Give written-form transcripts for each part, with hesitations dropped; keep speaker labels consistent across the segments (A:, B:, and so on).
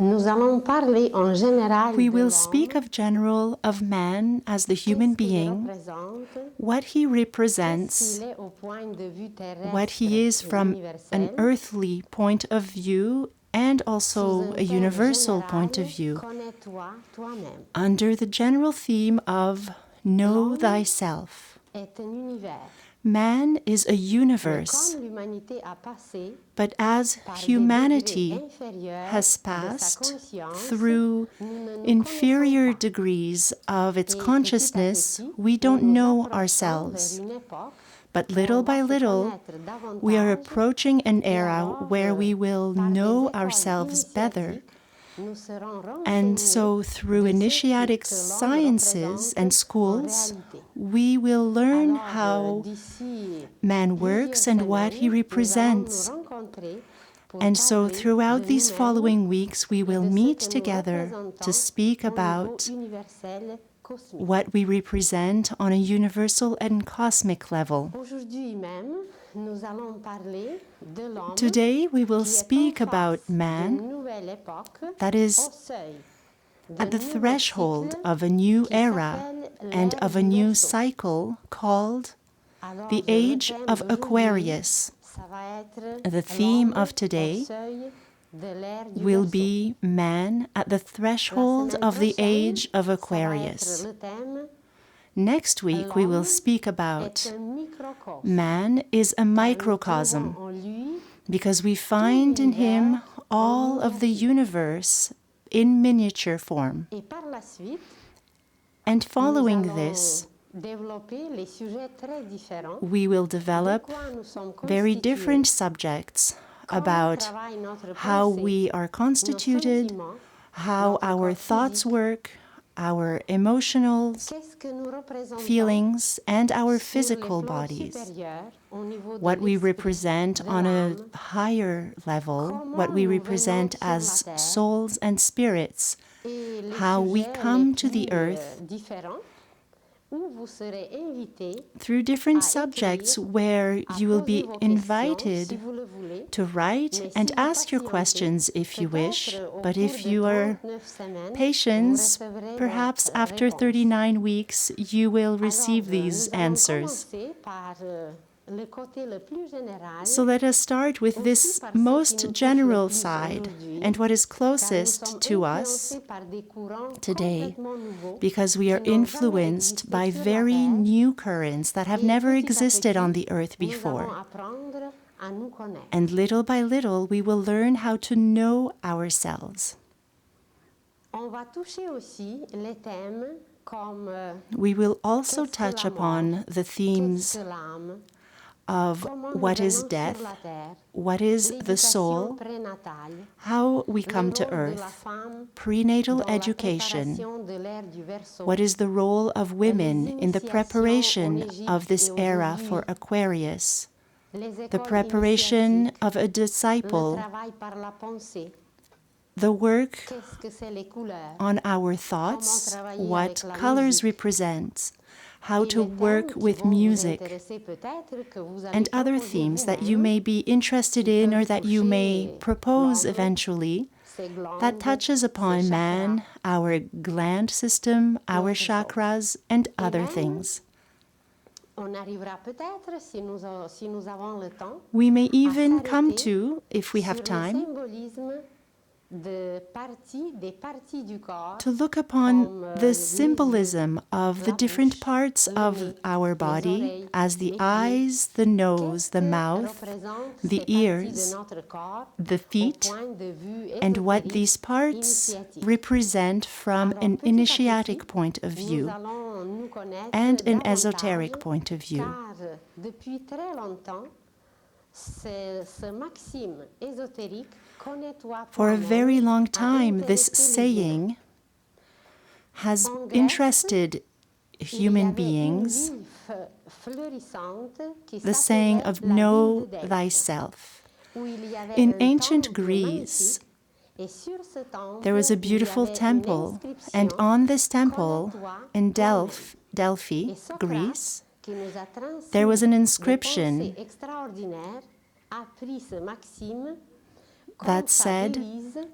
A: Nous allons parler en général
B: We
A: de
B: will
A: l'homme,
B: speak of general of man as the human
A: qu'est-ce qu'il
B: being,
A: représente,
B: what he
A: qu'est-ce
B: represents,
A: qu'il est au point de vue terrestre
B: what he is
A: et
B: from an
A: universel,
B: earthly point of view and
A: sous
B: also
A: un
B: a
A: thème
B: universal point of
A: général,
B: view,
A: connais-toi toi-même.
B: under the general theme of Know Thyself.
A: Est un univers.
B: Man is a
A: Mais
B: universe,
A: comme l'humanité a passé
B: but as
A: par des
B: humanity
A: degrés inférieurs
B: has
A: de sa
B: passed
A: conscience,
B: through
A: nous ne nous
B: inferior
A: connaissons pas.
B: degrees of its
A: Et
B: consciousness,
A: petit à petit,
B: we
A: nous
B: don't
A: nous
B: know
A: approchons
B: ourselves.
A: vers une époque
B: But
A: où
B: little
A: on va
B: by
A: se
B: little,
A: connaître davantage
B: we are approaching an
A: et
B: era
A: alors,
B: where we will
A: par des
B: know
A: écoles
B: ourselves better.
A: initiatiques, nous serons
B: And
A: renseignés
B: so through
A: de ce
B: initiatic
A: que l'homme
B: sciences
A: représente
B: and
A: en
B: schools,
A: réalité.
B: we will learn
A: Alors,
B: how
A: d'ici
B: man
A: plusieurs
B: works and what he
A: semaines, nous allons nous
B: represents.
A: rencontrer pour
B: And so
A: parler
B: throughout
A: de
B: these
A: nous-mêmes
B: following weeks, we
A: et
B: will
A: de ce
B: meet
A: que nous
B: together to
A: représentons
B: speak
A: au niveau
B: about
A: universel cosmique.
B: what we represent on a universal and cosmic level.
A: Aujourd'hui même, nous allons parler de l'homme
B: Today, we will
A: qui est en
B: speak about
A: face d'une
B: man
A: nouvelle époque,
B: that
A: au
B: is
A: seuil
B: at
A: d'un
B: the
A: nouveau
B: threshold
A: cycle
B: of a new
A: qui
B: era
A: s'appelle
B: and
A: l'ère
B: of a
A: du
B: new
A: Verseau.
B: cycle called
A: Alors,
B: the
A: le
B: age
A: thème
B: of
A: d'aujourd'hui,
B: Aquarius.
A: ça va être
B: The theme
A: l'homme
B: of
A: au
B: today
A: seuil de l'ère du
B: will
A: Verseau.
B: be man at the
A: La
B: threshold
A: semaine
B: of the
A: prochaine,
B: age of
A: ça va être
B: Aquarius.
A: le thème
B: Next week, we will
A: l'homme
B: speak
A: est
B: about
A: un microcosme.
B: man is a
A: Car nous
B: microcosm,
A: trouvons en lui
B: because we find in him all of the universe in miniature form.
A: et par la suite,
B: And
A: nous
B: following
A: allons
B: this,
A: développer les sujets très différents
B: we will
A: de
B: develop
A: quoi nous sommes
B: very
A: constitués,
B: different subjects
A: comment
B: about
A: travaille notre
B: how
A: pensée,
B: we are
A: nos
B: constituted,
A: sentiments,
B: how
A: notre
B: our
A: corps
B: thoughts
A: physique,
B: work, our emotionals,
A: qu'est-ce que nous représentons
B: feelings, and our
A: sur les
B: physical
A: plans
B: bodies.
A: supérieurs au niveau de
B: What we
A: l'esprit,
B: represent
A: de
B: on a
A: l'âme,
B: higher level,
A: comment
B: what we
A: nous
B: represent
A: venons sur
B: as
A: la terre,
B: souls and spirits,
A: et les
B: how we
A: sujets
B: come
A: les
B: to the
A: plus
B: earth
A: différents où vous serez invités
B: through different
A: à
B: subjects
A: écrire,
B: where
A: à
B: you will
A: poser
B: be
A: vos questions si
B: invited
A: vous le voulez.
B: to write
A: Mais
B: and
A: si vous
B: ask your
A: patientez,
B: questions if you wish.
A: peut-être au
B: But
A: cours
B: if
A: de
B: you are
A: 39 semaines, vous
B: patient,
A: recevrez
B: perhaps
A: votre
B: after
A: réponse.
B: 39 weeks you will
A: Alors,
B: receive these
A: nous allons
B: answers.
A: commencer par le côté le plus général,
B: So let us start with
A: aussi
B: this
A: par ce qui nous
B: most
A: touche le
B: general
A: plus
B: side
A: aujourd'hui,
B: and what is
A: car nous
B: closest
A: sommes
B: to
A: influencés
B: us
A: par des courants
B: today,
A: complètement nouveaux
B: because we are
A: qui n'ont jamais
B: influenced
A: existé
B: by
A: sur la
B: very
A: Terre,
B: new currents that have
A: et
B: never
A: petit à
B: existed on
A: petit,
B: the earth
A: nous allons
B: before.
A: apprendre à nous connaître.
B: And little by little, we will learn how to know ourselves.
A: On va toucher aussi les thèmes comme
B: We will also
A: qu'est-ce que
B: touch
A: la mort,
B: upon the
A: qu'est-ce
B: themes
A: que l'âme,
B: of
A: comment nous
B: what is
A: venons sur
B: death,
A: la terre,
B: what is the
A: l'éducation
B: soul,
A: prénatale,
B: how we
A: le
B: come to
A: rôle de la
B: earth,
A: femme
B: prenatal
A: dans la
B: education,
A: préparation de l'ère du Verseau,
B: what is the role of women
A: les
B: in the
A: initiations en
B: preparation
A: Égypte
B: of this
A: et aux
B: era
A: Égyptes,
B: for Aquarius,
A: les
B: the
A: écoles
B: preparation
A: initiatiques,
B: of a
A: le
B: disciple,
A: travail par la pensée,
B: the work
A: qu'est-ce que c'est les couleurs,
B: on our thoughts, what colors represent, how to work with music, and other themes that you may be interested in or that you may propose eventually, that touches upon man, our gland system, our chakras, and other things.
A: On arrivera peut-être, si nous avons le temps,
B: We may even
A: à
B: come
A: s'arrêter
B: to, if we have
A: sur le
B: time,
A: symbolisme des parties du corps,
B: to look upon
A: comme
B: the
A: les
B: symbolism of the
A: la
B: different
A: bouche,
B: parts
A: le
B: of
A: nez,
B: our
A: les
B: body,
A: oreilles,
B: as the
A: les pieds.
B: eyes, the nose, the
A: Qu'est-ce que
B: mouth,
A: représentent
B: the
A: ces parties de
B: ears,
A: notre corps
B: the
A: au
B: feet,
A: point de vue
B: and what
A: ésotérique,
B: these parts
A: initiatique?
B: represent from
A: Alors,
B: an
A: petit à
B: initiatic
A: petit,
B: point of
A: nous
B: view
A: allons nous connaître
B: and an
A: davantage,
B: esoteric point of view.
A: car depuis très longtemps, ce maxime ésotérique, connais-toi
B: For a
A: toi-même,
B: very long
A: a
B: time, this
A: intéressé les humains.
B: saying has
A: En Grèce,
B: interested
A: il y
B: human
A: avait une
B: beings,
A: ville fleurissante qui
B: the saying
A: s'appelait
B: of
A: la ville
B: know
A: de Delphes,
B: thyself.
A: où il y avait
B: In
A: un
B: ancient
A: temple
B: Greece,
A: magnifique, et sur ce temple,
B: there was a
A: il y
B: beautiful
A: avait une
B: temple, and
A: inscription,
B: on this temple
A: connais-toi
B: in
A: toi-même.
B: Delphi,
A: Et Socrate,
B: Greece,
A: qui nous a transmis
B: there was an
A: des
B: inscription
A: pensées extraordinaires, a pris ce maxime
B: That said,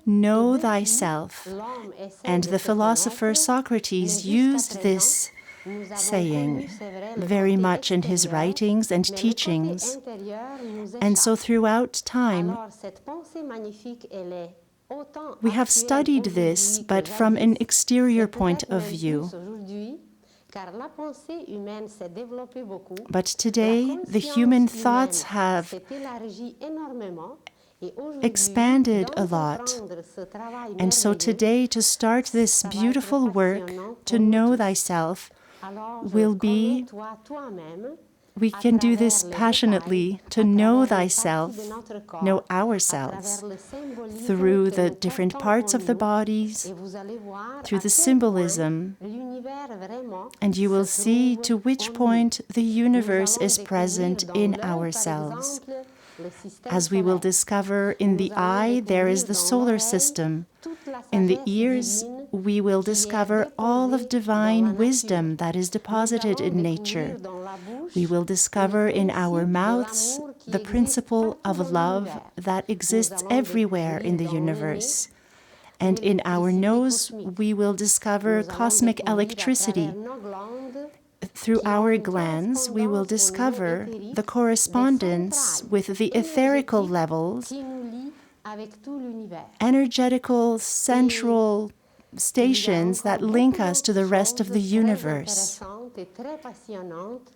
B: know thyself. And the philosopher Socrates used this saying very much in his writings and teachings. And so throughout time, we have studied this, but from an exterior point of view. But today, the human thoughts have expanded a lot. And so today, to start this beautiful work, to know thyself, will be, we can do this passionately, to know thyself, know ourselves, through the different parts of the bodies, through the symbolism, and you will see to which point the universe is present in ourselves. As we will discover, in the eye there is the solar system. In the ears we will discover all of divine wisdom that is deposited in nature. We will discover in our mouths the principle of love that exists everywhere in the universe. And in our nose we will discover cosmic electricity. Through our glands, we will discover the correspondence with the etherical levels, energetical central stations that link us to the rest of the universe.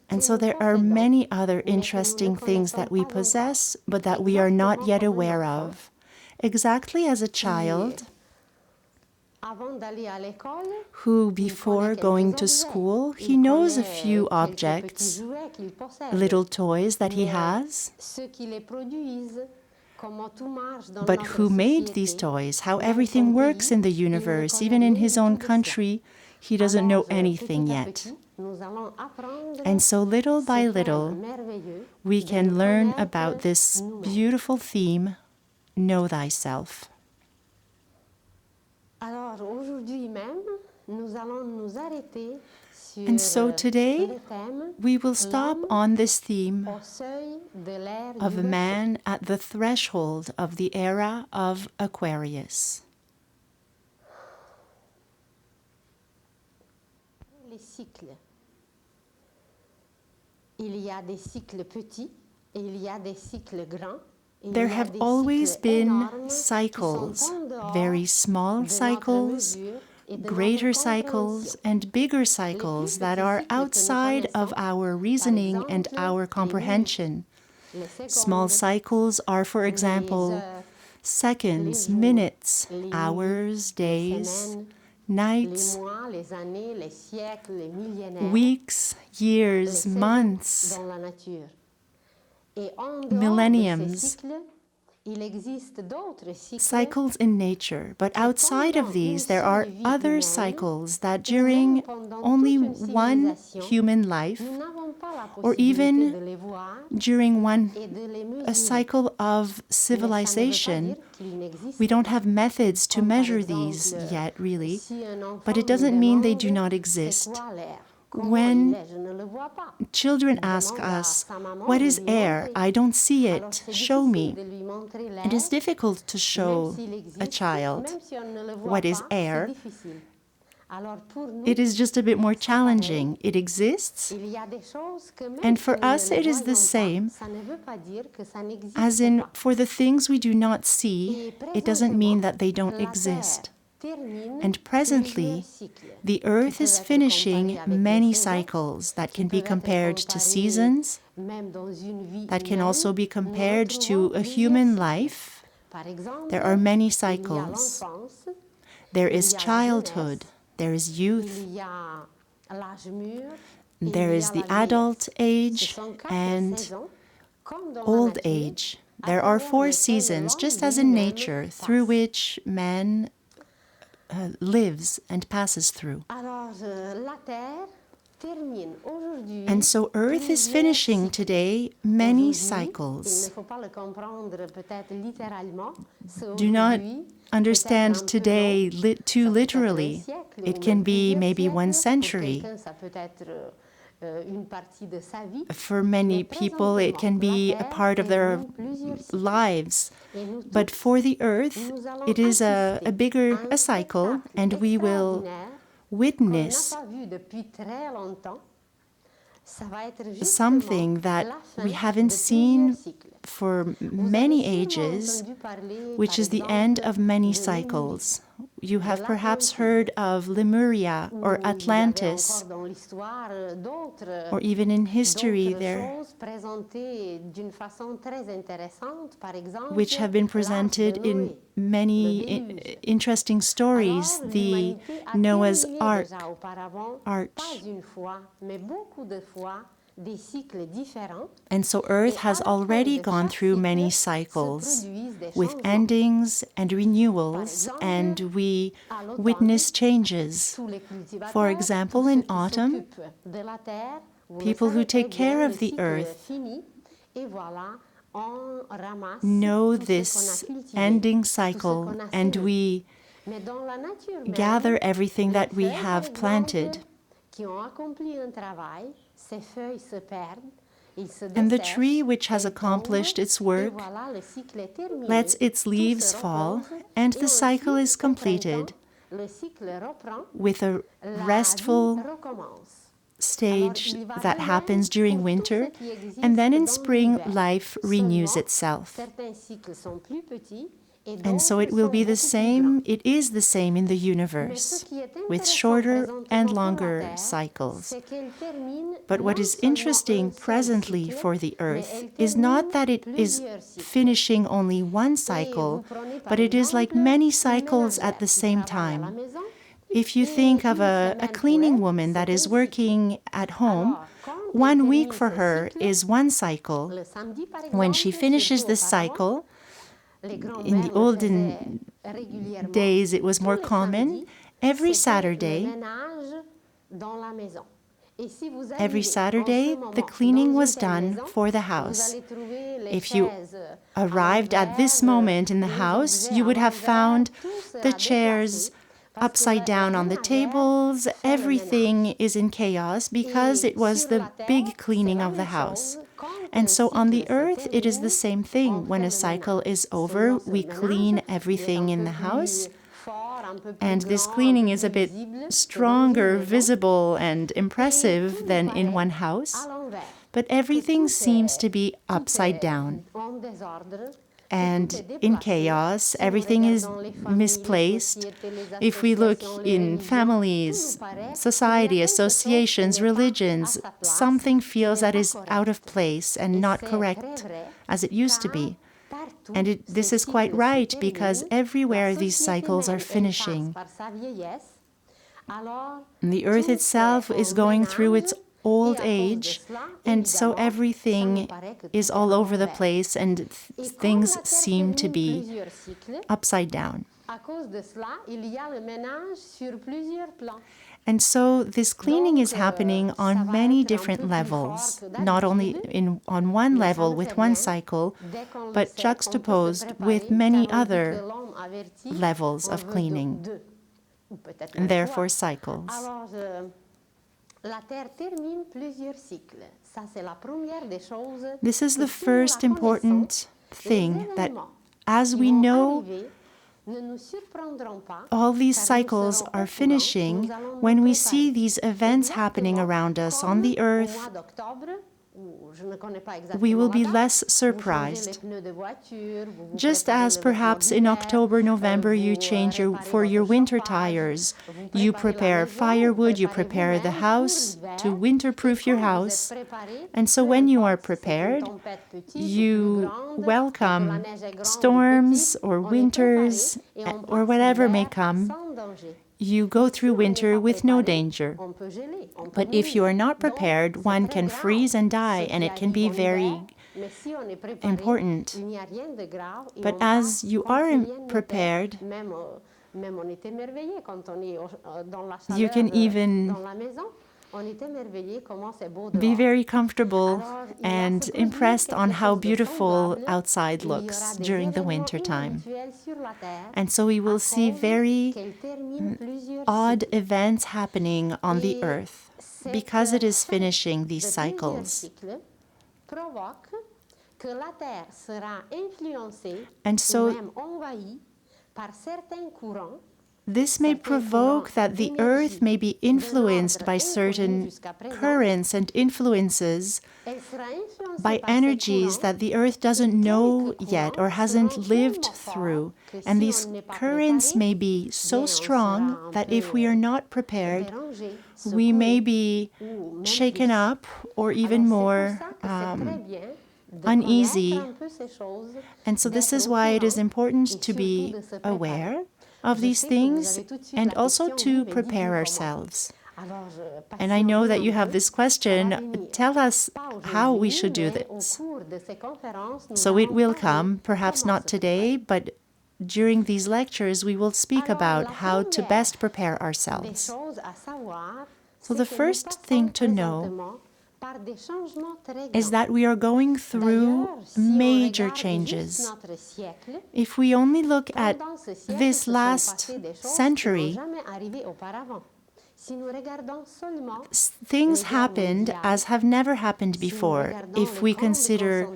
B: And so there are many other interesting things that we possess, but that we are not yet aware of. Exactly as a child who, before going to school, he knows a few objects, little toys that he has, but who made these toys, how everything works in the universe, even in his own country, he doesn't know anything yet. And so little by little, we can learn about this beautiful theme, know thyself. And so today, we will stop on this theme of a man at the threshold of the era of Aquarius. There have always been cycles, very small cycles, greater cycles, and bigger cycles that are outside of our reasoning and our comprehension. Small cycles are, for example, seconds, minutes, hours, days, nights, weeks, years, months, millenniums, cycles in nature. But outside of these, there are other cycles that during only one human life, or even during a cycle of civilization, we don't have methods to measure these yet, really, but it doesn't mean they do not exist. When children ask us, "What is air? I don't see it. Show me." It is difficult to show a child what is air. It is just a bit more challenging. It exists, and for us it is the same. As in, for the things we do not see, it doesn't mean that they don't exist. And presently, the Earth is finishing many cycles that can be compared to seasons, that can also be compared to a human life. There are many cycles. There is childhood, there is youth, there is the adult age, and old age. There are 4 seasons, just as in nature, through which man lives and passes through. And so Earth is finishing today many cycles. Do not understand today too literally. It can be maybe 1 century. For many people, it can be a part of their lives. But for the Earth, it is a cycle, and we will witness something that we haven't seen for many ages, which is the end of many cycles. You have perhaps heard of Lemuria or Atlantis, or even in history there, which have been presented in many interesting stories. The Noah's Ark, Arch. And so Earth has already gone through many cycles with endings and renewals, and we witness changes. For example, in autumn, people who take care of the Earth know this ending cycle, and we gather everything that we have planted. And the tree which has accomplished its work lets its leaves fall, and the cycle is completed with a restful stage that happens during winter, and then in spring life renews itself. And so it will be the same, it is the same in the universe, with shorter and longer cycles. But what is interesting presently for the Earth is not that it is finishing only one cycle, but it is like many cycles at the same time. If you think of a cleaning woman that is working at home, 1 week for her is one cycle. When she finishes this cycle, in the olden days it was more common, every Saturday the cleaning was done for the house. If you arrived at this moment in the house, you would have found the chairs upside down on the tables. Everything is in chaos because it was the big cleaning of the house. And so on the Earth, it is the same thing. When a cycle is over, we clean everything in the house. And this cleaning is a bit stronger, visible, and impressive than in one house. But everything seems to be upside down and in chaos. Everything is misplaced. If we look in families, society, associations, religions, something feels that is out of place and not correct as it used to be. And this is quite right, because everywhere these cycles are finishing. And the Earth itself is going through its old age, and so everything is all over the place, and things seem to be upside down. And so this cleaning is happening on many different levels, not only on one level with one cycle, but juxtaposed with many other levels of cleaning, and therefore cycles. This is the first important thing, that as we know all these cycles are finishing, when we see these events happening around us on the Earth, we will be less surprised. Just as perhaps in October, November, you change for your winter tires. You prepare firewood, you prepare the house to winterproof your house. And so when you are prepared, you welcome storms or winters or whatever may come. You go through winter with no danger. But if you are not prepared, one can freeze and die, and it can be very important. But as you are prepared, you can even be very comfortable and impressed on how beautiful outside looks during the winter time. And so we will see very odd events happening on the Earth. because it is finishing these cycles. And so this may provoke that the earth may be influenced by certain currents and influences, by energies that the earth doesn't know yet or hasn't lived through. And these currents may be so strong that if we are not prepared, we may be shaken up or even more uneasy. And so this is why it is important to be aware of these things and also to prepare ourselves. And I know that you have this question. Tell us how we should do this. So it will come, perhaps not today, but during these lectures we will speak about how to best prepare ourselves. So the first thing to know is that we are going through major changes. If we only look at this last century, things happened as have never happened before. If we consider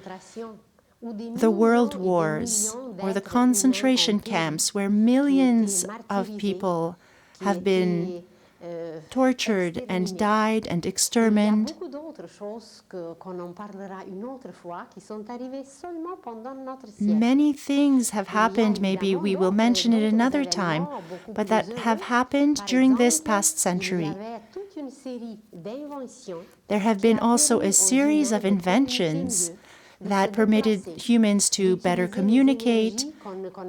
B: the world wars or the concentration camps where millions of people have been tortured and died and exterminated. Many things have happened, maybe we will mention it another time, but that have happened during this past century. There have been also a series of inventions that permitted humans to better communicate,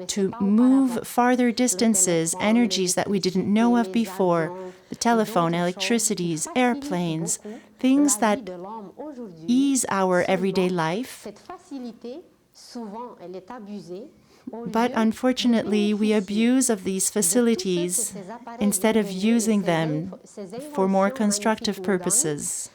B: to move farther distances, energies that we didn't know of before, the telephone, electricities, airplanes, things that ease our everyday life. But unfortunately, we abuse of these facilities instead of using them for more constructive purposes.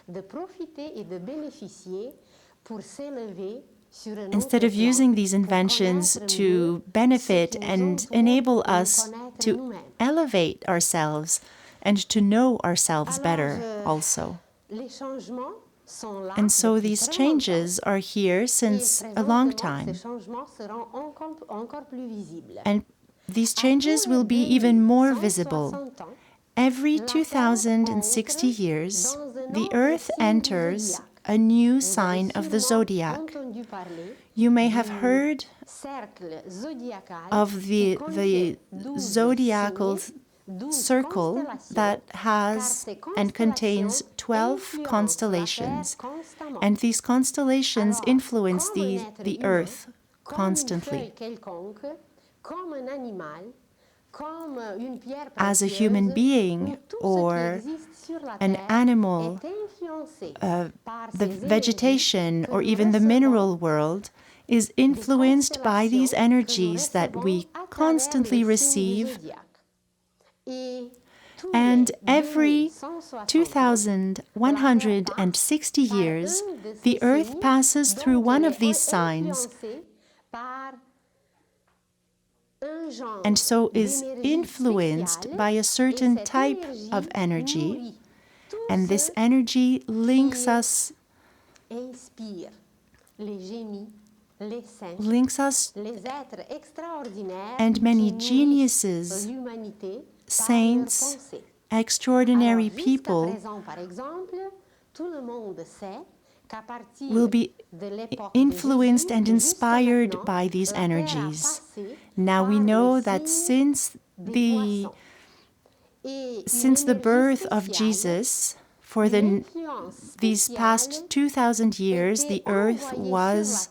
B: Instead of using these inventions to benefit and enable us to elevate ourselves and to know ourselves better also. And so these changes are here since a long time. And these changes will be even more visible. Every 2060 years, the Earth enters a new sign of the zodiac. You may have heard of the zodiacal circle that has and contains 12 constellations. And these constellations influence the Earth constantly. As a human being or an animal, the vegetation or even the mineral world is influenced by these energies that we constantly receive. And every 2,160 years, the Earth passes through one of these signs, and so is influenced by a certain type of energy. And this energy links us and many geniuses, saints, extraordinary people will be influenced and inspired by these energies. Now we know that since the birth of Jesus, for these past 2,000 years, the Earth was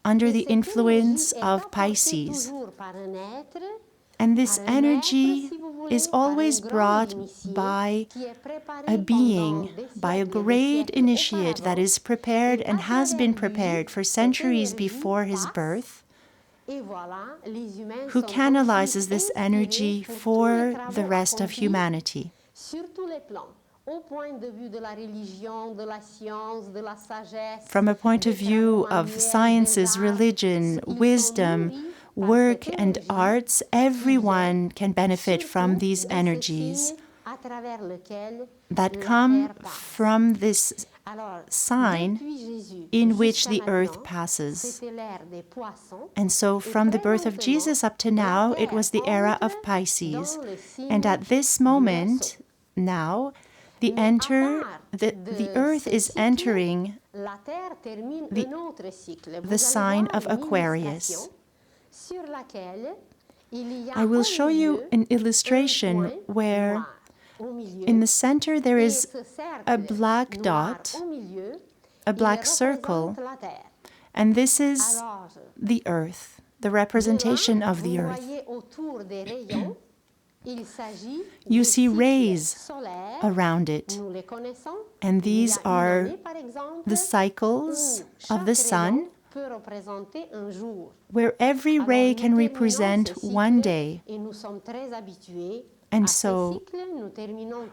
B: under the influence of Pisces. And this energy is always brought by a being, by a great initiate that is prepared and has been prepared for centuries before his birth, who canalizes this energy for the rest of humanity. From a point of view of sciences, religion, wisdom, work and arts, everyone can benefit from these energies. that come from this sign in which the earth passes. And so from the birth of Jesus up to now, it was the era of Pisces. And at this moment, now, the earth is entering the sign of Aquarius. I will show you an illustration where in the center there is a black dot, a black circle, and this is the earth, the representation of the earth. You see rays around it, and these are the cycles of the sun, where every ray can represent one day. And so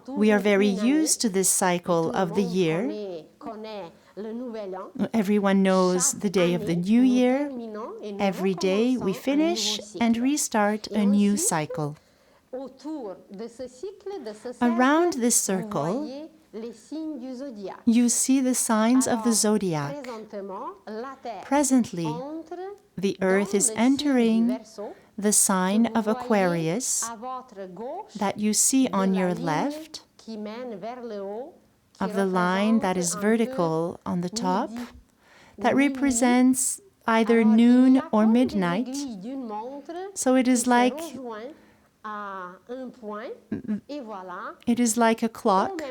B: we are very used to this cycle of the year. Everyone knows the day of the new year. Every day we finish and restart a new cycle. Around this circle, you see the signs of the zodiac. Presently, the earth is entering the sign of Aquarius that you see on your left, of the line that is vertical on the top, that represents either noon or midnight. So it is like a clock.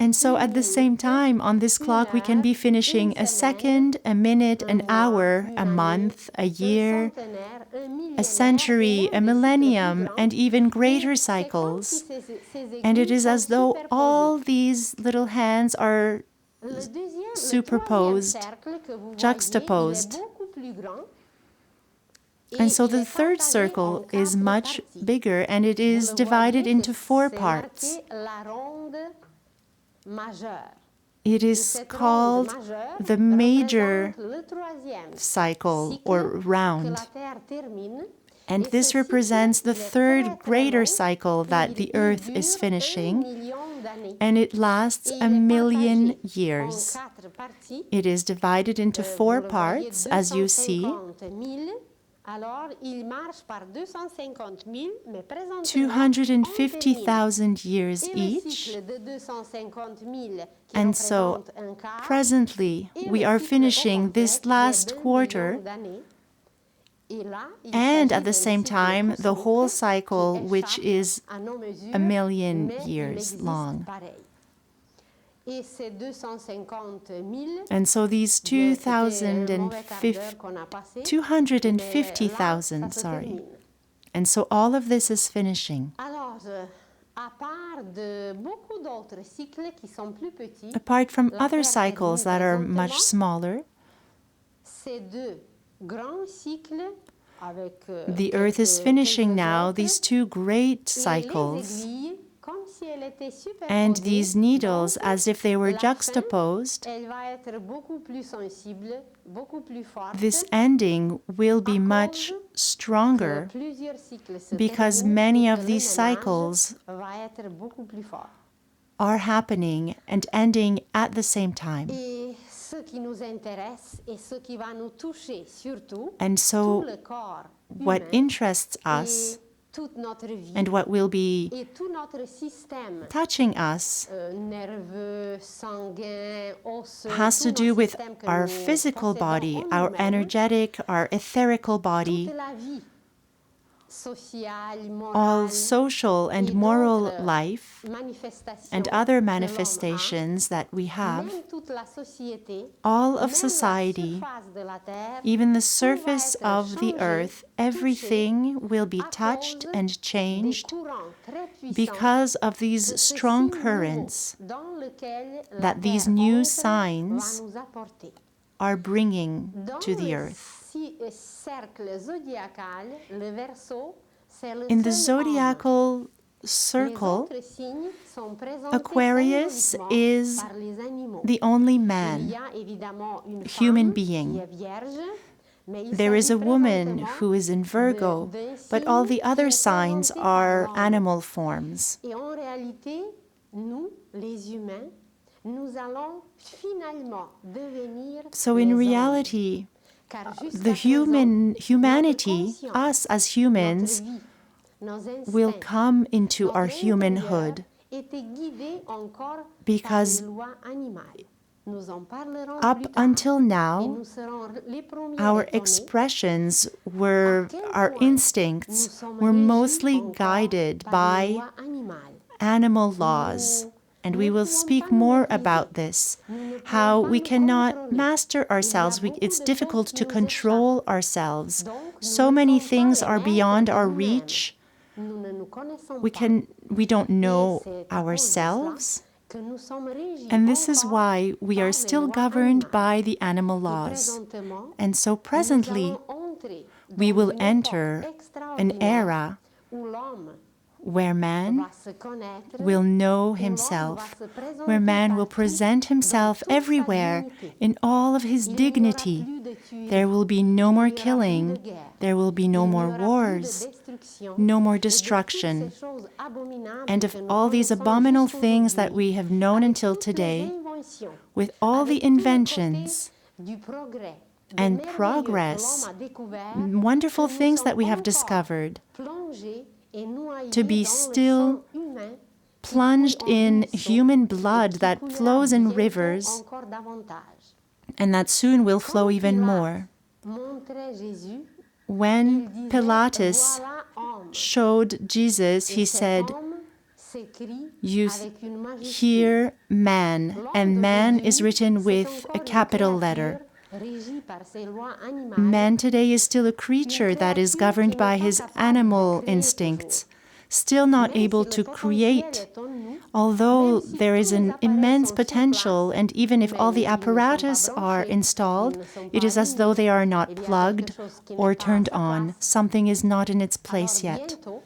B: And so at the same time, on this clock, we can be finishing a second, a minute, an hour, a month, a year, a century, a millennium, and even greater cycles. And it is as though all these little hands are superposed, juxtaposed. And so the third circle is much bigger, and it is divided into 4 parts. It is called the major cycle or round. And this represents the third greater cycle that the earth is finishing, and it lasts 1,000,000 years. It is divided into 4 parts, as you see. 250,000 years each. And so, presently, we are finishing this last quarter, and at the same time, the whole cycle, which is 1,000,000 years long. And so these 250,000, and so all of this is finishing. Apart from other cycles that are much smaller, the earth is finishing now these 2 great cycles. And these needles, as if they were juxtaposed, this ending will be much stronger because many of these cycles are happening and ending at the same time. And so what interests us and what will be touching us has to do with our physical body, our energetic, our etherical body, all social and moral life, and other manifestations that we have, all of society, even the surface of the earth, everything will be touched and changed because of these strong currents that these new signs are bringing to the earth. In the zodiacal circle, Aquarius is the only man, human being. There is a woman who is in Virgo, but all the other signs are animal forms.
A: Et en réalité, nous, les humains, nous allons finalement devenir
B: So in
A: les anges.
B: reality,
A: Car jusqu'à
B: the
A: présent,
B: humanity,
A: notre conscience,
B: us as humans,
A: notre vie, nos
B: will
A: instincts,
B: come into
A: notre
B: our
A: intérieur
B: humanhood
A: était guidé encore
B: because
A: par les lois animales. Nous en parlerons
B: up
A: plus tard,
B: until
A: et
B: now,
A: nous serons les premiers
B: our
A: étonnés
B: expressions were,
A: à quel
B: our
A: point nous
B: instincts
A: sommes
B: were
A: régis
B: mostly
A: encore
B: guided
A: par les
B: by
A: lois animales.
B: animal laws. And we will speak more about this, how we cannot master ourselves. It's difficult to control ourselves. So many things are beyond our reach.
A: Nous ne nous connaissons
B: We
A: pas.
B: don't know
A: Et c'est à cause de cela
B: ourselves.
A: que nous sommes régis
B: And this is
A: encore
B: why we
A: par
B: are
A: les
B: still
A: lois
B: governed
A: animales.
B: by the animal
A: Et
B: laws.
A: présentement,
B: And so
A: nous
B: presently,
A: allons entrer
B: we
A: dans
B: will
A: une
B: enter
A: époque
B: an
A: extraordinaire
B: era
A: où l'homme
B: where man
A: va se connaître,
B: will know
A: où l'homme va
B: himself,
A: se présenter
B: where man will
A: partout
B: present himself
A: dans toute sa
B: everywhere
A: dignité.
B: in all of his
A: Il n'y aura
B: dignity.
A: plus de tueries,
B: There will be no
A: il
B: more
A: n'y aura plus de
B: killing,
A: guerre,
B: there will be no
A: il n'y
B: more
A: aura plus de
B: wars,
A: destruction,
B: no more
A: et de toutes
B: destruction,
A: ces choses abominables
B: and of
A: que nous
B: all these
A: connaissons
B: abominable
A: jusqu'aujourd'hui,
B: things that we have known
A: avec
B: until
A: toutes les
B: today,
A: inventions,
B: with all
A: avec
B: the
A: tout le côté
B: inventions
A: du progrès,
B: and
A: de merveilleux que
B: progress,
A: l'homme a découvert,
B: wonderful
A: que nous
B: things that
A: sommes
B: we have
A: encore
B: discovered,
A: plongés et noyés
B: to be
A: dans le
B: still
A: sang humain qui
B: plunged
A: coule en
B: in
A: ruisseaux
B: human
A: et
B: blood
A: qui
B: that
A: coulera
B: flows in
A: bientôt
B: rivers,
A: encore davantage.
B: and that soon will flow
A: Quand
B: even
A: Pilate
B: more.
A: montrait Jésus, il
B: When
A: disait,
B: Pilatus
A: voilà homme.
B: showed Jesus, he
A: Et cet
B: said,
A: homme s'écrit
B: "You
A: avec une majuscule.
B: hear man," and man is written with a capital letter.
A: Régie par ses lois animales,
B: Man today is still a creature that is governed by his animal instincts, still not
A: même
B: able
A: si
B: to
A: le potentiel
B: create,
A: est en nous,
B: although
A: même si
B: there is
A: tous les
B: an
A: appareils
B: immense
A: sont sur
B: potential,
A: place,
B: and even if
A: mais
B: all the
A: ils ne sont pas
B: apparatus are
A: branchés,
B: installed,
A: ils ne sont
B: it
A: pas
B: is as though they are not
A: il y a
B: plugged
A: quelque chose qui n'est
B: or
A: pas à
B: turned
A: sa
B: on.
A: place.
B: Something is not in its
A: Alors
B: place yet.
A: bientôt,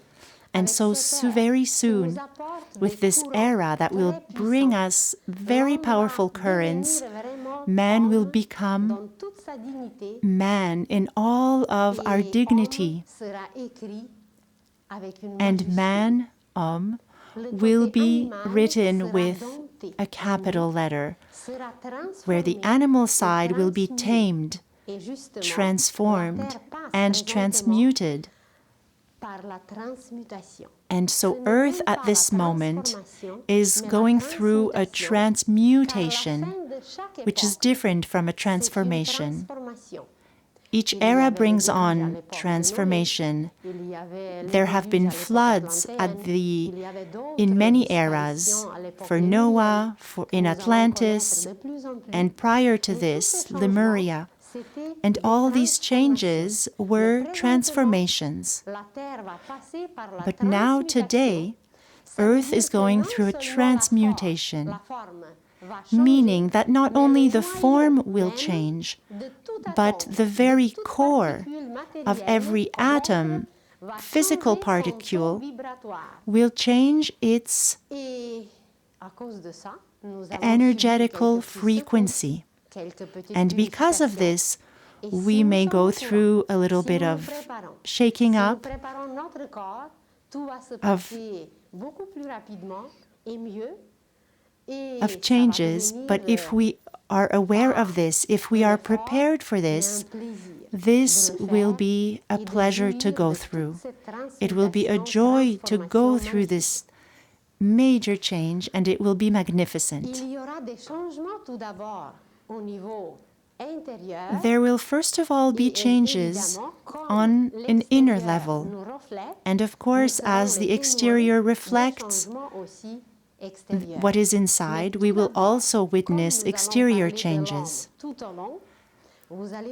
B: And
A: avec
B: so,
A: cette ère
B: very
A: qui
B: soon,
A: nous apporte
B: with
A: des
B: this
A: courants
B: era that will
A: très
B: bring
A: puissants,
B: us very
A: l'homme
B: powerful
A: va
B: currents,
A: devenir vraiment
B: man will
A: homme
B: become
A: dans toute sa dignité,
B: man in all of our
A: et
B: dignity,
A: homme sera écrit avec une
B: and
A: majuscule.
B: man,
A: Le
B: will
A: côté
B: be
A: animal
B: written
A: sera
B: with
A: dompté
B: a capital letter,
A: sera
B: where the
A: transformé
B: animal
A: et
B: side will be
A: transmis.
B: tamed,
A: Et justement,
B: transformed,
A: la terre passe
B: and
A: présentement
B: transmuted.
A: par la transmutation.
B: And
A: Ce
B: so
A: n'est
B: Earth
A: même
B: at
A: pas
B: this
A: la
B: moment
A: transformation,
B: is
A: mais la
B: going through a
A: transmutation, car la
B: transmutation,
A: fin de chaque
B: which is
A: époque,
B: different from a
A: c'est une
B: transformation.
A: transformation.
B: Each
A: Il y
B: era
A: avait le
B: brings
A: déluge à
B: on
A: l'époque de Noé,
B: transformation.
A: il y avait le
B: There have
A: déluge
B: been
A: à l'époque
B: floods
A: atlantéenne, il y avait d'autres
B: in many
A: disparitions
B: eras,
A: à l'époque
B: for
A: lémurienne
B: Noah,
A: que
B: in
A: nous allons
B: Atlantis,
A: connaître de plus en plus.
B: and prior to
A: Mais tous
B: this,
A: ces changements,
B: Lemuria.
A: c'était
B: And
A: des
B: all these changes
A: transformations.
B: were
A: Mais présentement,
B: transformations.
A: la terre va passer par la
B: But now,
A: transmutation.
B: today,
A: Ça veut
B: Earth
A: dire
B: is
A: que
B: going
A: non
B: through a
A: seulement
B: transmutation,
A: la forme va changer,
B: meaning that not
A: mais
B: only
A: le
B: the form
A: noyau
B: will
A: même
B: change,
A: de tout
B: but
A: atome,
B: the very
A: de toute
B: core
A: particule
B: of
A: matérielle
B: every atom,
A: va
B: physical
A: changer son taux
B: particle,
A: vibratoire.
B: will change its
A: Et à cause de ça, nous allons
B: energetical
A: subir quelques petits
B: frequency.
A: secousses, quelques petites
B: And because of
A: purifications.
B: this,
A: Et
B: we
A: si nous
B: may
A: sommes
B: go
A: au
B: through a little
A: si
B: bit
A: nous nous
B: of
A: préparons,
B: shaking
A: si nous
B: up,
A: préparons notre corps, tout va se
B: of
A: passer beaucoup plus rapidement et mieux. Et ça va
B: of changes,
A: devenir,
B: but if we are aware of this, if we are prepared for this, this will be a pleasure to go through. It will be a joy to go through this major change, and it will be magnificent.
A: Il y aura des changements tout d'abord au niveau intérieur.
B: There will first of all be changes on an inner level, and of course, as the exterior reflects what is inside, we will also witness exterior changes.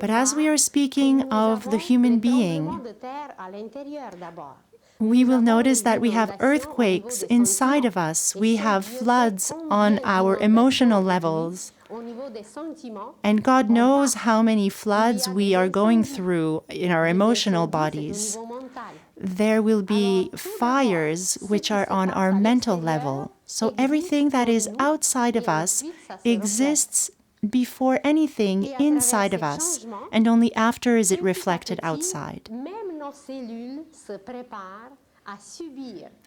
B: But as we are speaking of the human being, we will notice that we have earthquakes inside of us. We have floods on our emotional levels. And God knows how many floods we are going through in our emotional bodies. There will be fires which are on our mental level. So everything that is outside of us exists before anything inside of us, and only after is it reflected outside.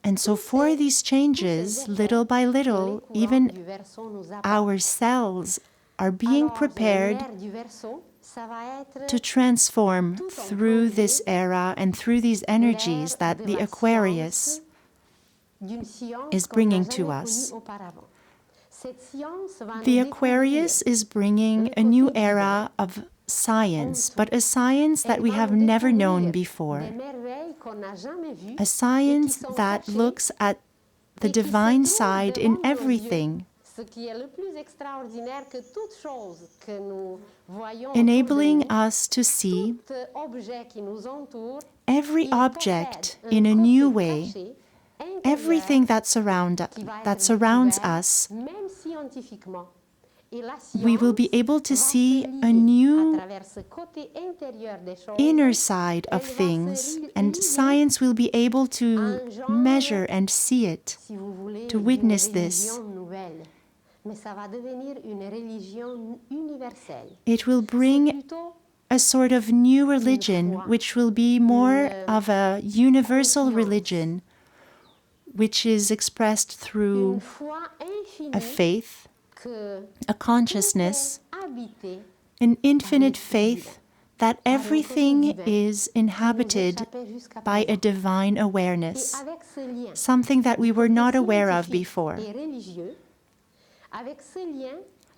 B: And so for these changes, little by little, even our cells are being prepared to transform through this era and through these energies that the Aquarius is bringing to us. The Aquarius is bringing a new era of science, but a science that we have never known before. A science that looks at the divine side in everything, enabling us to see every object in a new way, everything that surrounds us. We will be able to see a new inner side of things, and science will be able to measure and see it, to witness this. It will bring a sort of new religion, which will be more of a universal religion, which is expressed through a faith, a consciousness, an infinite faith that everything is inhabited by a divine awareness, something that we were not aware of before.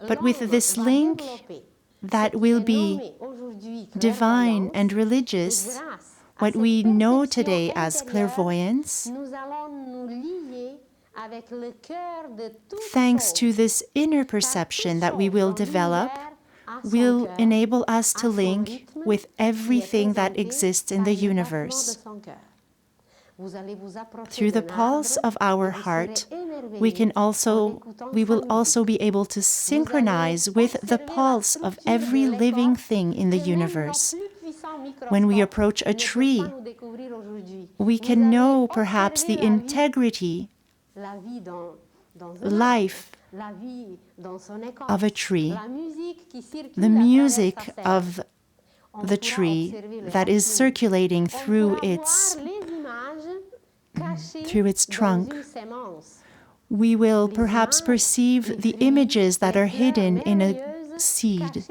B: But with this link that will be divine and religious, what we know today as clairvoyance, thanks to this inner perception that we will develop, will enable us to link with everything that exists in the universe. Through the pulse of our heart, we will also be able to synchronize with the pulse of every living thing in the universe. When we approach a tree, we can know perhaps the integrity, life of a tree, the music of the tree that is circulating through its trunk. We will perhaps perceive the images that are hidden in a seed,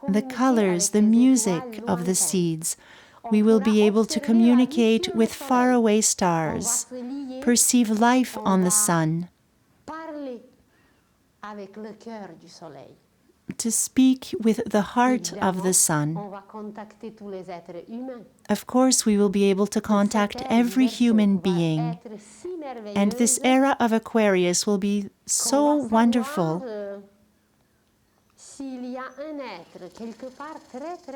B: the colors, the music of the seeds. We will be able to communicate with faraway stars, perceive life on the sun, to speak with the heart of the sun. Of course, we will be able to contact every human being. And this era of Aquarius will be so wonderful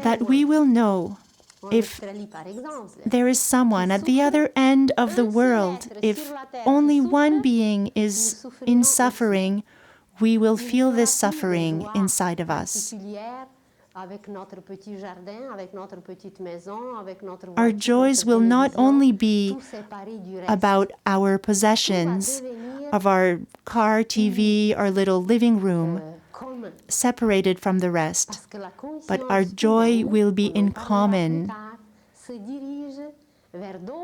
B: that we will know if there is someone at the other end of the world, if only one being is in suffering, we will feel this suffering inside of us. Our joys will not only be about our possessions, of our car, TV, our little living room, separated from the rest, but our joy will be in common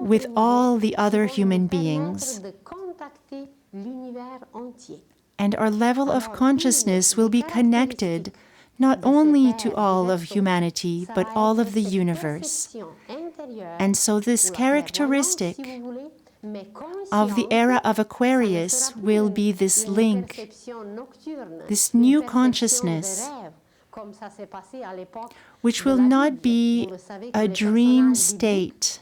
B: with all the other human beings. And our level of consciousness will be connected not only to all of humanity, but all of the universe. And so this characteristic of the era of Aquarius will be this link, this new consciousness, which will not be a dream state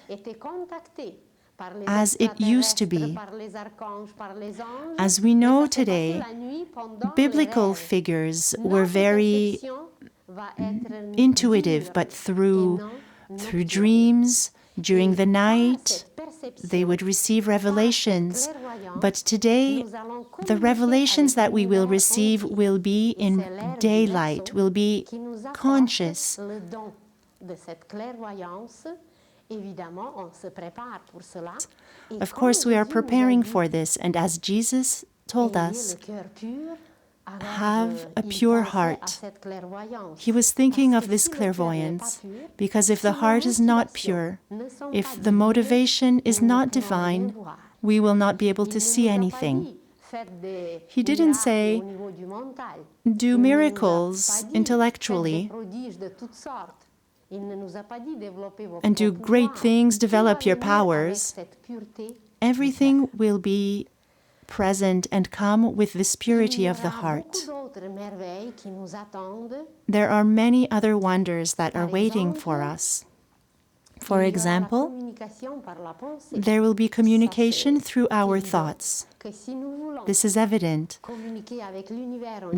B: as it used to be. As we know today, biblical figures were very intuitive, but through dreams, during the night, they would receive revelations. But today, the revelations that we will receive will be in daylight, will be conscious. Of course, we are preparing for this, and as Jesus told us, have a pure heart. He was thinking of this clairvoyance because if the heart is not pure, if the motivation is not divine, we will not be able to see anything. He didn't say, do miracles intellectually and do great things, develop your powers. Everything will be present and come with this purity of the heart. There are many other wonders that are waiting for us. For example, there will be communication through our thoughts. This is evident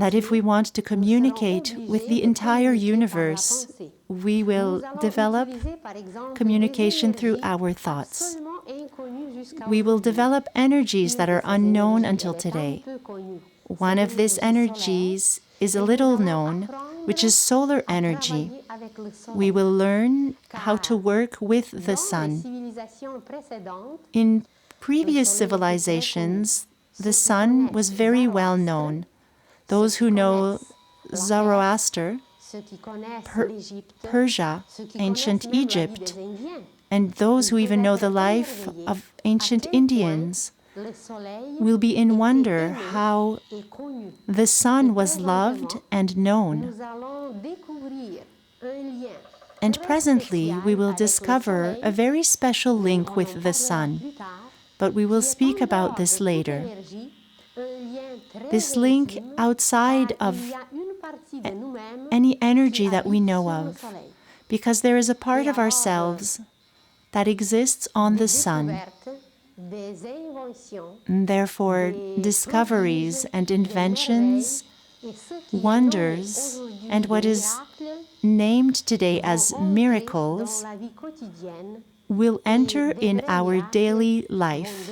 B: that if we want to communicate with the entire universe, we will develop communication through our thoughts. We will develop energies that are unknown until today. One of these energies is a little known, which is solar energy. We will learn how to work with the sun. In previous civilizations, the sun was very well known. Those who know Zoroaster, Persia, ancient Egypt, and those who even know the life of ancient Indians will be in wonder how the sun was loved and known. And presently we will discover a very special link with the sun, but we will speak about this later. This link outside of any energy that we know of, because there is a part of ourselves that exists on the sun. And therefore, discoveries and inventions, wonders, and what is named today as miracles will enter in our daily life.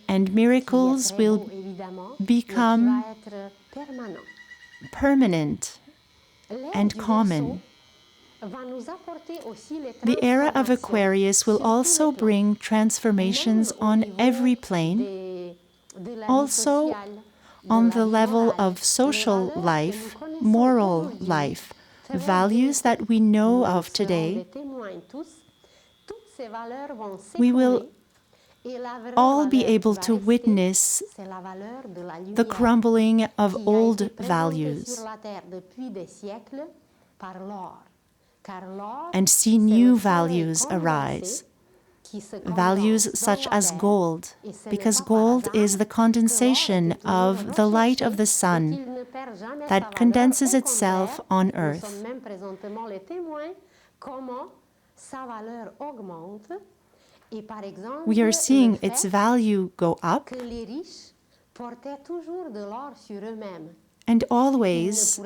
B: And miracles will become permanent and common. The era of Aquarius will also bring transformations on every plane, also on the level of social life, moral life, values that we know of today. We will all be able to witness the crumbling of old values and see new values arise. Values such as gold, because gold is the condensation of the light of the sun that condenses itself on earth. We are seeing its value go up, and always,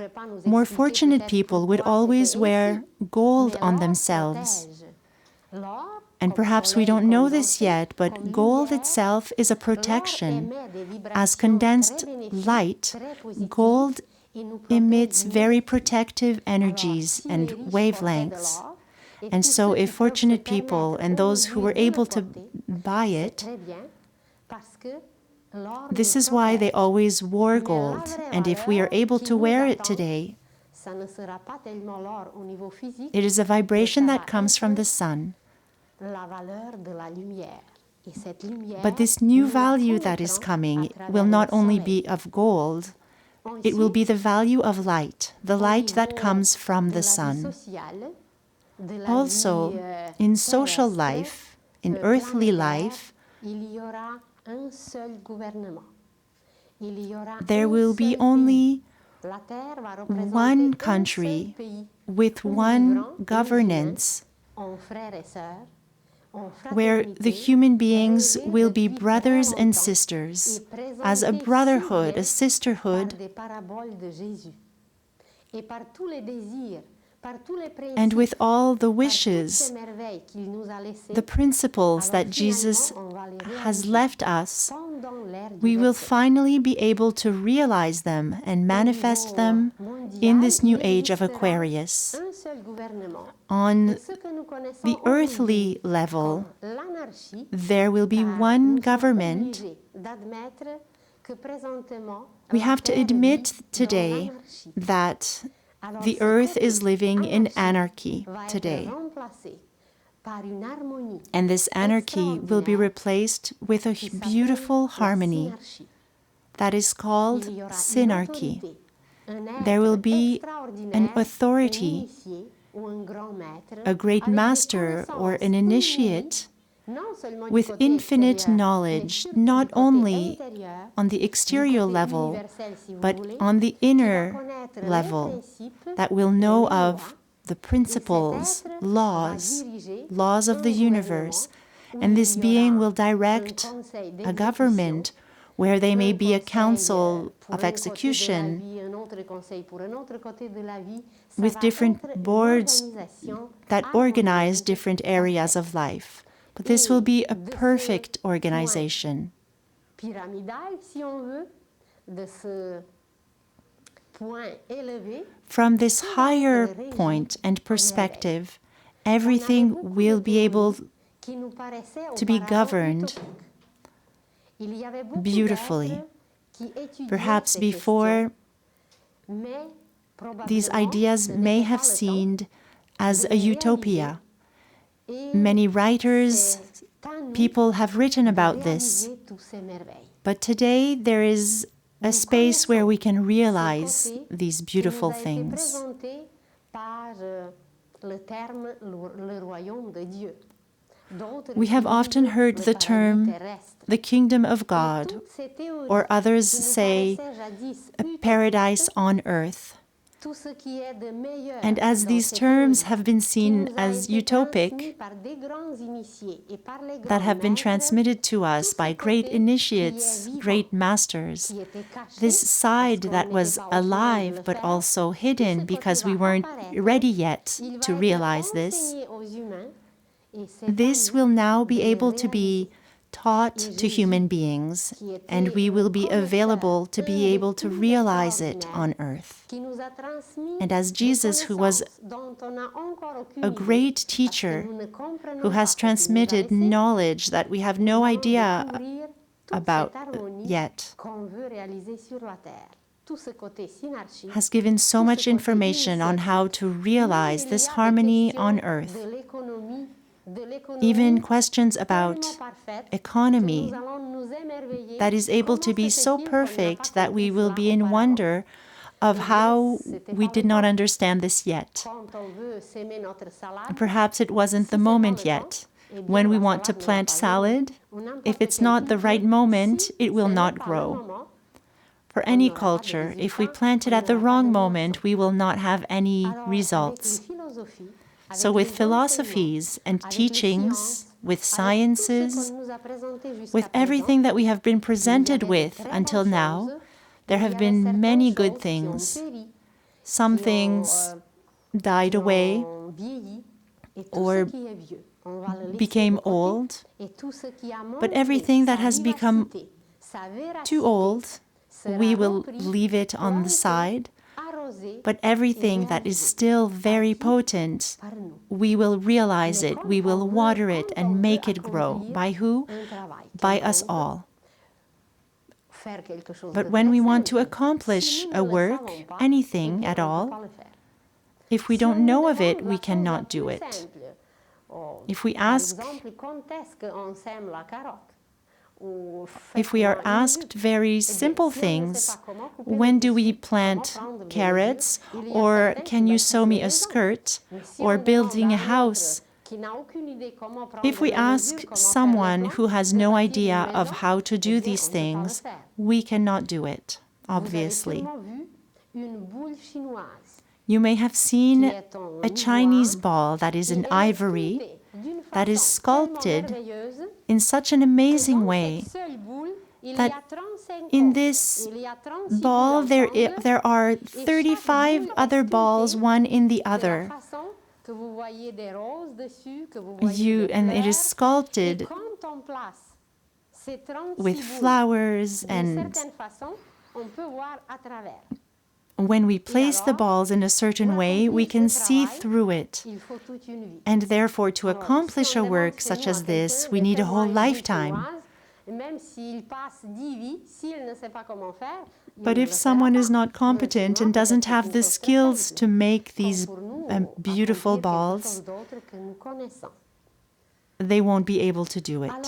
B: more fortunate people would always wear gold on themselves. And perhaps we don't know this yet, but gold itself is a protection. As condensed light, gold emits very protective energies and wavelengths. And so if fortunate people and those who were able to buy it, this is why they always wore gold. And if we are able to wear it today, it is a vibration that comes from the sun. But this new value that is coming will not only be of gold, it will be the value of light, the light that comes from the sun. Also, in social life, in earthly life, there will be only one country with one governance, where the human beings will be brothers and sisters, as a brotherhood, a sisterhood, and with all the wishes, the principles that Jesus has left us, we will finally be able to realize them and manifest them in this new age of Aquarius. On the earthly level, there will be one government We have to admit today that the earth is living in anarchy today. And this anarchy will be replaced with a beautiful harmony that is called synarchy. There will be an authority, a great master or an initiate with infinite knowledge, not only on the exterior level, but on the inner level, that will know of the principles, laws of the universe. And this being will direct a government where there may be a council of execution with different boards that organize different areas of life. But this will be a perfect organization. From this higher point and perspective, everything will be able to be governed beautifully. Perhaps before, these ideas may have seemed as a utopia. Many writers, people have written about this. But today there is a space where we can realize these beautiful things. We have often heard the term the kingdom of God, or others say a paradise on earth. And as these terms have been seen as utopic, that have been transmitted to us by great initiates, great masters, this side that was alive but also hidden because we weren't ready yet to realize this, this will now be able to be taught to human beings, and we will be available to be able to realize it on earth. And as Jesus, who was a great teacher, who has transmitted knowledge that we have no idea about yet, has given so much information on how to realize this harmony on earth. Even questions about economy that is able to be so perfect that we will be in wonder of how we did not understand this yet. Perhaps it wasn't the moment yet. When we want to plant salad, if it's not the right moment, it will not grow. For any culture, if we plant it at the wrong moment, we will not have any results. So with philosophies and teachings, with sciences, with everything that we have been presented with until now, there have been many good things. Some things died away or became old, but everything that has become too old, we will leave it on the side. But everything that is still very potent, we will realize it, we will water it and make it grow. By who? By us all. But when we want to accomplish a work, anything at all, if we don't know of it, we cannot do it. If we are asked very simple things, when do we plant carrots, or can you sew me a skirt, or building a house? If we ask someone who has no idea of how to do these things, we cannot do it, obviously. You may have seen a Chinese ball that is in ivory, that is sculpted in such an amazing way that in this ball there are 35 other balls, one in the other. And it is sculpted with flowers, and when we place the balls in a certain way, we can see through it. And therefore, to accomplish a work such as this, we need a whole lifetime. But if someone is not competent and doesn't have the skills to make these beautiful balls, they won't be able to do it.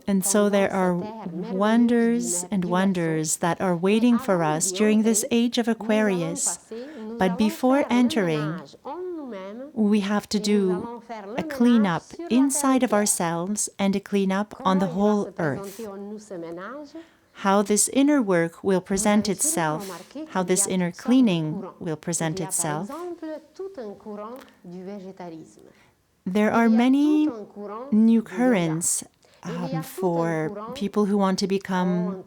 B: And so there are wonders and wonders that are waiting for us during this age of Aquarius. But before entering, we have to do a cleanup inside of ourselves and a cleanup on the whole earth. How this inner work will present itself, how this inner cleaning will present itself. There are many new currents for people who want to become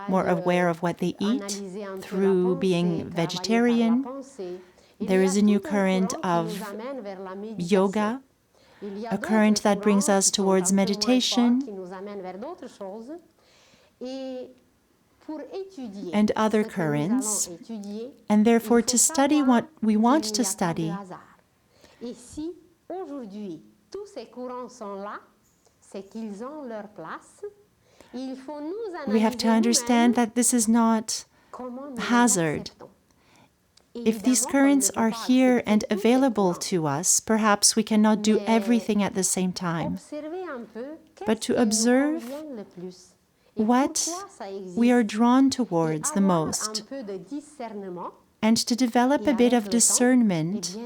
B: more aware of what they eat through being vegetarian. There is a new current of yoga, a current that brings us towards meditation, and other currents, and therefore to study what we want to study. We have to understand that this is not hazard. If these currents are here and available to us, perhaps we cannot do everything at the same time. But to observe what we are drawn towards the most, and to develop a bit of discernment,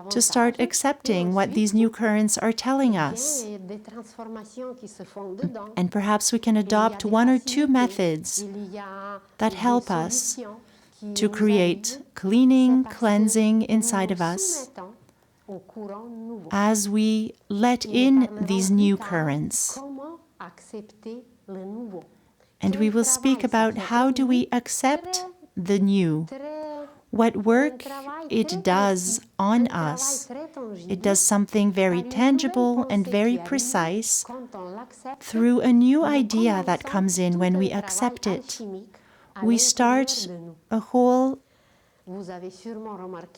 B: to start accepting what these new currents are telling us. And perhaps we can adopt one or two methods that help us to create cleaning, cleansing inside of us as we let in these new currents. And we will speak about how do we accept the new, what work it does on us. It does something very tangible and very precise through a new idea that comes in when we accept it. We start a whole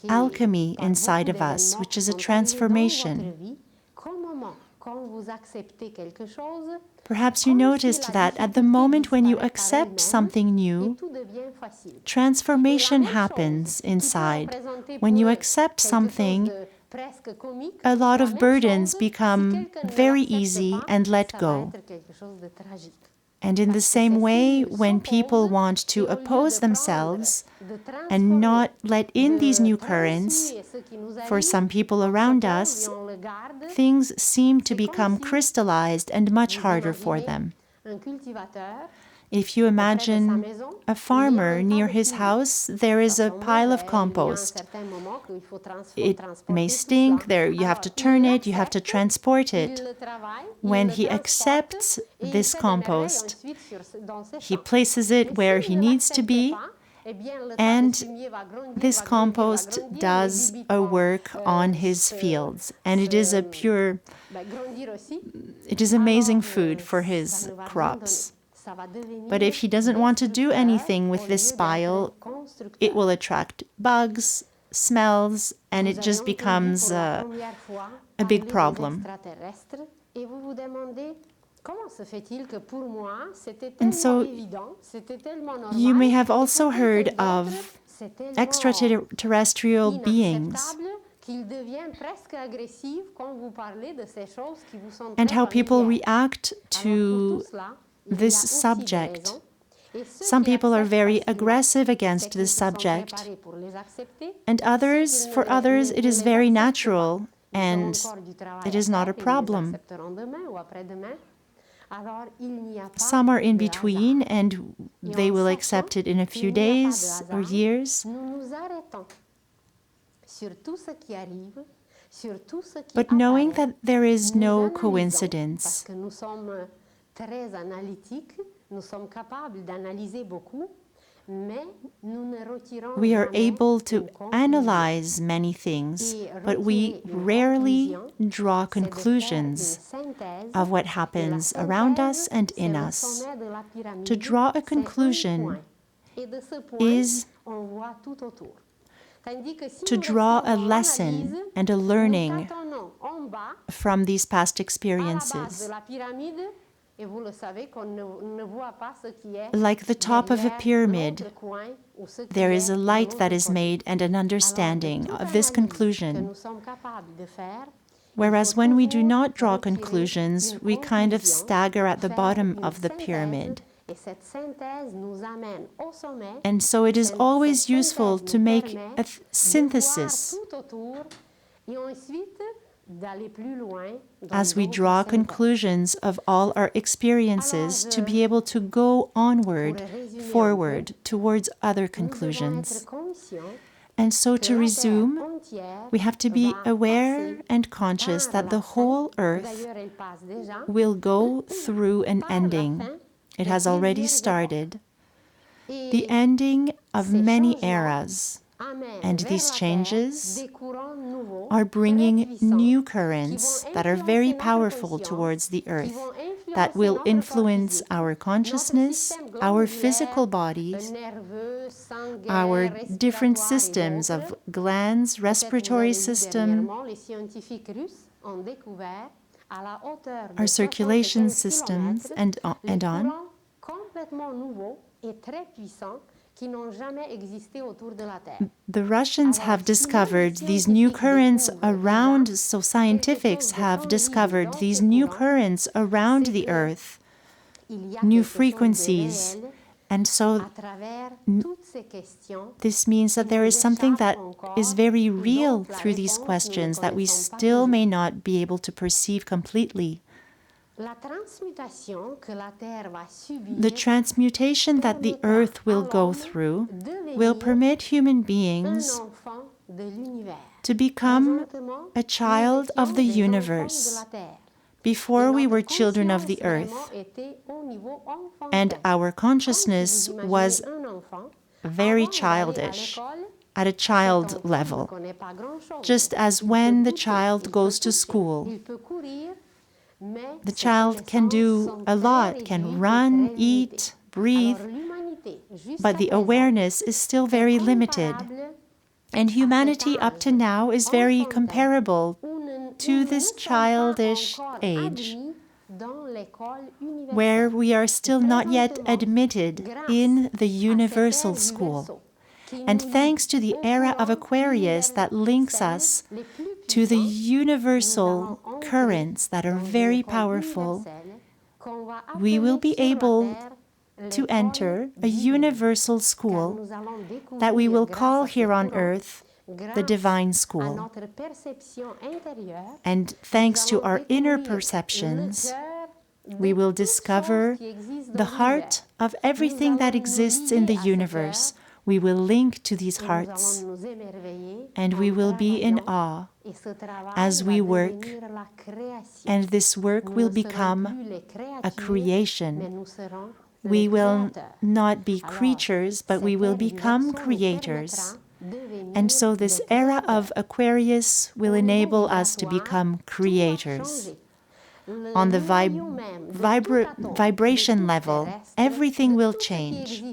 B: alchemy inside of us, which is a transformation. Perhaps you noticed that at the moment when you accept something new, transformation happens inside. When you accept something, a lot of burdens become very easy and let go. And in the same way, when people want to oppose themselves and not let in these new currents, for some people around us, things seem to become crystallized and much harder for them. If you imagine a farmer near his house, there is a pile of compost. It may stink, you have to turn it, you have to transport it. When he accepts this compost, he places it where he needs to be, and this compost does a work on his fields. And it is amazing food for his crops. But if he doesn't want to do anything with this pile, it will attract bugs, smells, and it just becomes a big problem. And so you may have also heard of extraterrestrial beings and how people react to this subject. Some people are very aggressive against this subject, and for others, it is very natural and it is not a problem. Some are in between and they will accept it in a few days or years. But knowing that there is no coincidence, we are able to analyze many things, but we rarely draw conclusions of what happens around us and in us. To draw a conclusion is to draw a lesson and a learning from these past experiences. Like the top of a pyramid, there is a light that is made and an understanding of this conclusion. Whereas when we do not draw conclusions, we kind of stagger at the bottom of the pyramid. And so it is always useful to make a synthesis as we draw conclusions of all our experiences to be able to go onward, forward, towards other conclusions. And so to resume, we have to be aware and conscious that the whole earth will go through an ending. It has already started. The ending of many eras. And these changes are bringing new currents that are very powerful towards the earth, that will influence our consciousness, our physical bodies, our different systems of glands, respiratory system, our circulation systems, and on. The Russians have discovered these new currents around, so scientists have discovered these new currents around the Earth, new frequencies. And so this means that there is something that is very real through these questions that we still may not be able to perceive completely. The transmutation that the Earth will go through will permit human beings to become a child of the universe. Before we were children of the Earth, and our consciousness was very childish, at a child level, just as when the child goes to school. The child can do a lot, can run, eat, breathe, but the awareness is still very limited. And humanity up to now is very comparable to this childish age, where we are still not yet admitted in the universal school. And thanks to the era of Aquarius that links us to the universal currents that are very powerful, we will be able to enter a universal school that we will call here on earth the divine school. And thanks to our inner perceptions, we will discover the heart of everything that exists in the universe. We will link to these hearts, and we will be in awe as we work, and this work will become a creation. We will not be creatures, but we will become creators. And so this era of Aquarius will enable us to become creators. On the vibration level, everything will change.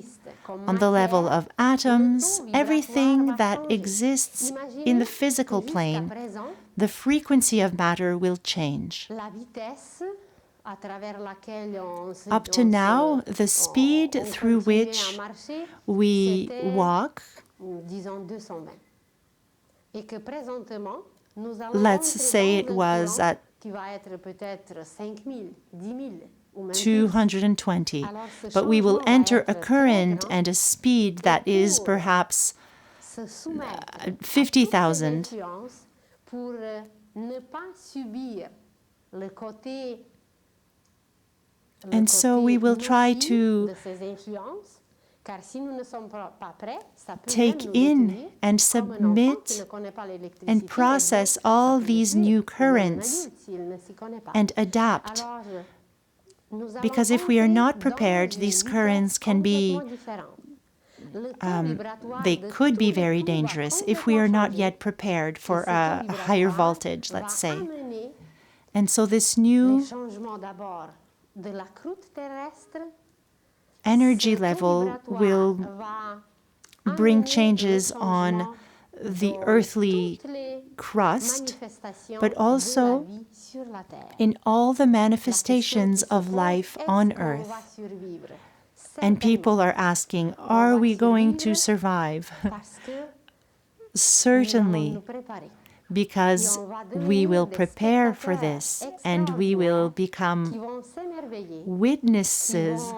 B: On the level of atoms, everything that exists in the physical plane, the frequency of matter will change. Up to now, the speed through which we walk, let's say it was at 220, but we will enter a current and a speed that is perhaps 50,000. And so we will try to take in and submit and process all these new currents and adapt. Because if we are not prepared, these currents can be, they could be very dangerous if we are not yet prepared for a higher voltage, let's say. And so this new energy level will bring changes on the earthly crust, but also in all the manifestations of life on earth. And people are asking, are we going to survive? Certainly, because we will prepare for this and we will become witnesses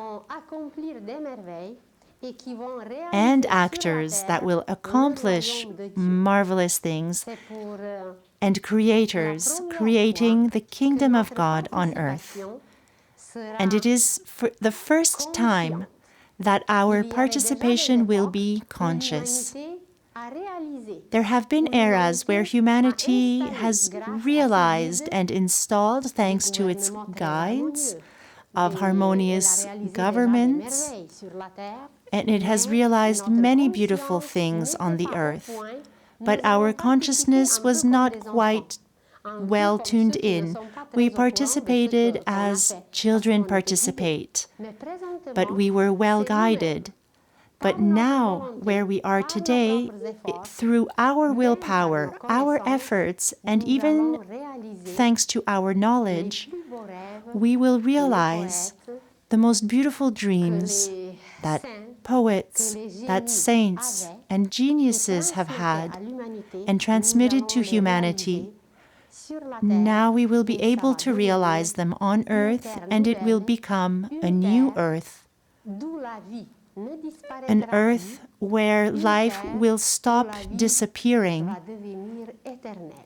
B: and actors that will accomplish marvelous things, and creators creating the kingdom of God on earth. And it is for the first time that our participation will be conscious. There have been eras where humanity has realized and installed, thanks to its guides of harmonious governments, and it has realized many beautiful things on the earth. But our consciousness was not quite well tuned in. We participated as children participate, but we were well guided. But now, where we are today, through our willpower, our efforts, and even thanks to our knowledge, we will realize the most beautiful dreams that poets, that saints and geniuses have had and transmitted to humanity. Now we will be able to realize them on earth, and it will become a new earth. An earth where life will stop disappearing,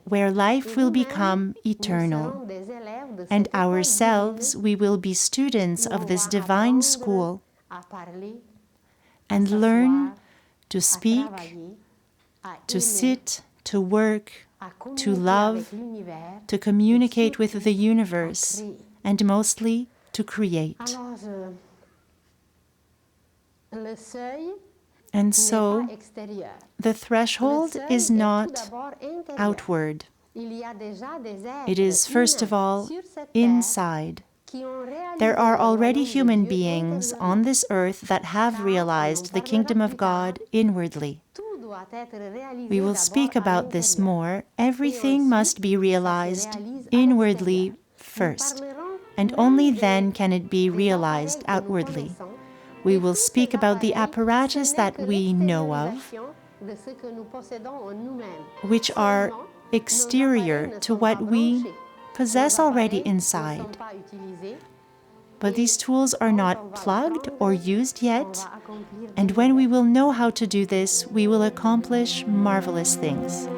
B: where life will become eternal. And ourselves, we will be students of this divine school and learn to speak, to sit, to work, to love, to communicate with the universe, and mostly to create. And so, the threshold is not outward. It is, first of all, inside. There are already human beings on this earth that have realized the kingdom of God inwardly. We will speak about this more. Everything must be realized inwardly first, and only then can it be realized outwardly. We will speak about the apparatus that we know of, which are exterior to what we possess already inside. But these tools are not plugged or used yet, and when we will know how to do this, we will accomplish marvelous things.